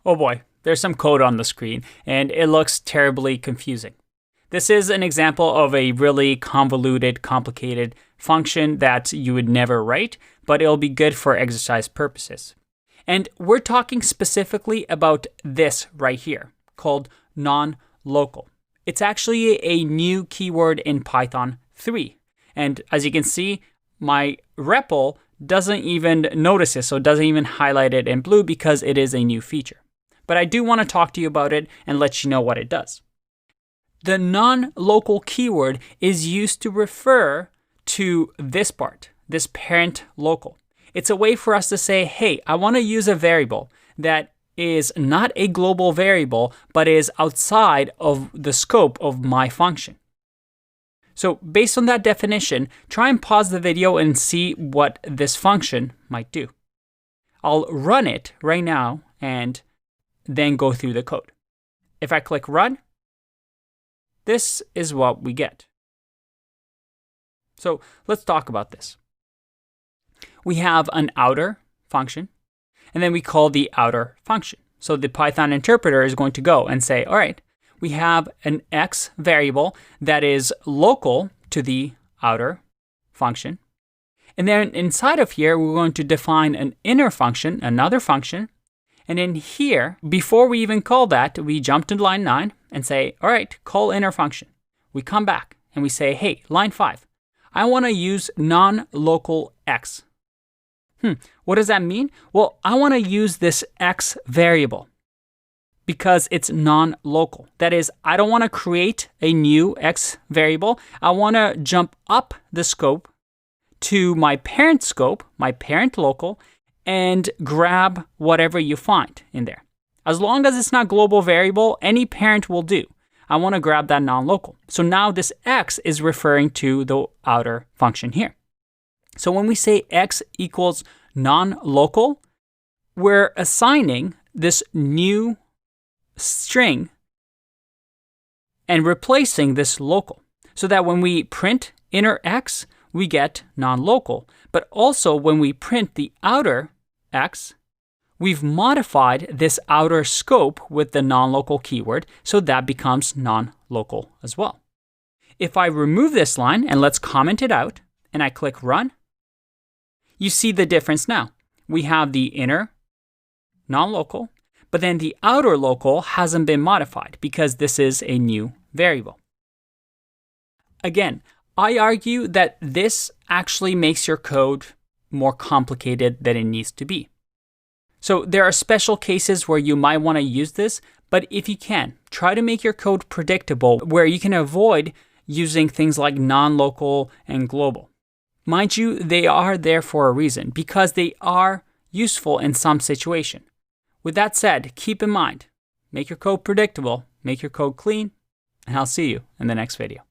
Oh boy, there's some code on the screen, and it looks terribly confusing. This is an example of a really convoluted, complicated function that you would never write, but it'll be good for exercise purposes. And we're talking specifically about this right here, called non-local. It's actually a new keyword in Python 3. And as you can see, my REPL doesn't even notice this, so it doesn't even highlight it in blue because it is a new feature. But I do want to talk to you about it and let you know what it does. The non-local keyword is used to refer to this part, this parent local. It's a way for us to say, hey, I want to use a variable that is not a global variable, but is outside of the scope of my function. So based on that definition, try and pause the video and see what this function might do. I'll run it right now and then go through the code. If I click run, this is what we get. So let's talk about this. We have an outer function, and then we call the outer function. So the Python interpreter is going to go and say, all right, we have an X variable that is local to the outer function. And then inside of here, we're going to define an inner function, another function. And in here, before we even call that, we jump to line 9 and say, all right, call inner function. We come back and we say, hey, line 5, I want to use non-local X. What does that mean? Well, I want to use this X variable because it's non-local. That is, I don't want to create a new X variable. I want to jump up the scope to my parent scope, my parent local, and grab whatever you find in there. As long as it's not global variable, any parent will do. I want to grab that non-local. So now this X is referring to the outer function here. So when we say X equals non-local, we're assigning this new string and replacing this local so that when we print inner X, we get non-local. But also when we print the outer X, we've modified this outer scope with the non-local keyword, so that becomes non-local as well. If I remove this line and let's comment it out, and I click run, you see the difference now. We have the inner non-local, but then the outer local hasn't been modified because this is a new variable. Again, I argue that this actually makes your code more complicated than it needs to be. So there are special cases where you might want to use this, but if you can, try to make your code predictable where you can avoid using things like non-local and global. Mind you, they are there for a reason because they are useful in some situation. With that said, keep in mind, make your code predictable, make your code clean, and I'll see you in the next video.